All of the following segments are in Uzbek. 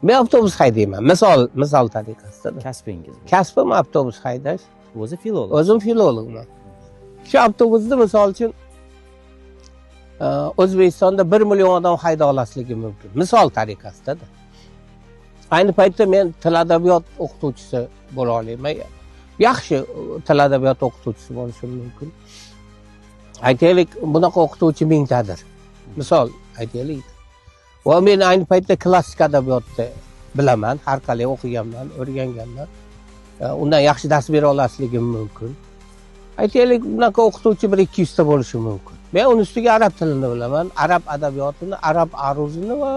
Men avtobus haydayman. Misol tariqasida. Kasbingiz. Kasbim avtobus haydash. O'zi filolog. O'zim filologman. Shu avtobusni misol uchun O'zbekistonda 1 million odam hayda olasligi mumkin. Misol tariqasida. Ayni paytda men til adabiyot o'qituvchisi bo'la olmayman. Yaxshi til adabiyot o'qituvchisi bo'lishim mumkin. Aytaylik, bunaqa o'qituvchi mingtadir. Misol aytaylik. Va men ayni paytda klassik adabiyotni bilaman, har qalay o'qiganman, o'rganganman. Undan yaxshi dars bera olasligim mumkin. Aytaylik, bunaqa o'qituvchi 1-200 ta bo'lishi mumkin. Men uning ustiga arab tilini bilaman, arab adabiyotini, arab aruzini va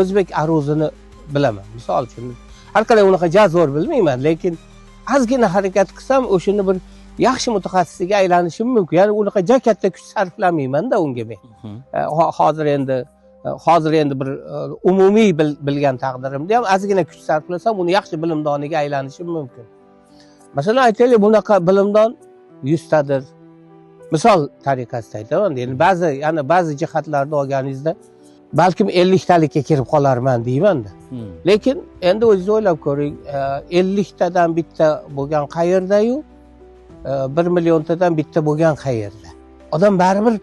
o'zbek aruzini bilaman. Misol uchun, har qalay unaqa jazor bilmayman, lekin ozgina harakat qilsam, o'shini bir yaxshi mutaxassisga aylanishim mumkin. Ya'ni unaqa katta kuch sarflamayman-da unga men. Hozir endi bir umumiy bilgan taqdirimda ham ozgina kuch sarflasam, uni yaxshi bilimdoniga aylanishim mumkin. Masalan, aytaylik, bunaqa bilimdon 100 tadir. Misol tariqasida aytaman. Ya'ni ba'zi jihatlarda olganingizda balkim 50 talikka kirib qolarman deyman-da. Lekin endi o'zingiz o'ylab ko'ring, 50 tadan bitta bo'lgan qayerda-yu, 1 milliontadan bitta bo'lgan qayerda. Odam baribir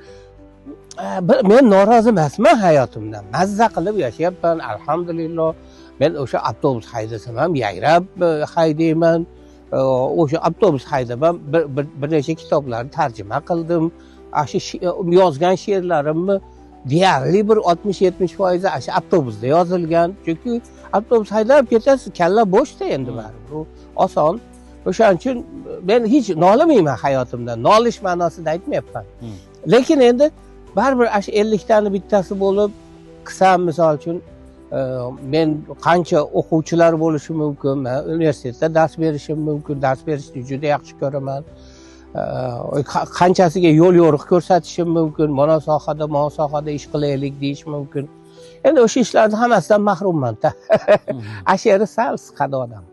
men norozi emasman hayotimdan. Mazza qilib yashayapman, alhamdulillah. Men o'sha avtobus haydasam ham yayrab haydayman. O'sha avtobus haydaman, bir necha kitoblarni tarjima qildim. Yozgan she'rlarimni deyarli bir 60-70% o'sha avtobusda yozilgan. Chunki avtobus haydab ketasiz, kalla bo'shda endi baribir. Bu oson. O'shaning uchun men hech nolimayman hayotimdan. Nolish ma'nosida aytmayapman. Lekin endi baribir 50 tani bittasi bo'lib qilsam, misol uchun men qancha o'quvchilar bo'lishi mumkin, men universitetda dars berishim mumkin, dars berishni juda yaxshi ko'raman. Qanchasiga yo'l yo'riq ko'rsatishim mumkin, mana sohada ish qilaylik deyish mumkin. Endi o'sha ishlarning hammasidan mahrumman-da. Asheri sal siqadi odam.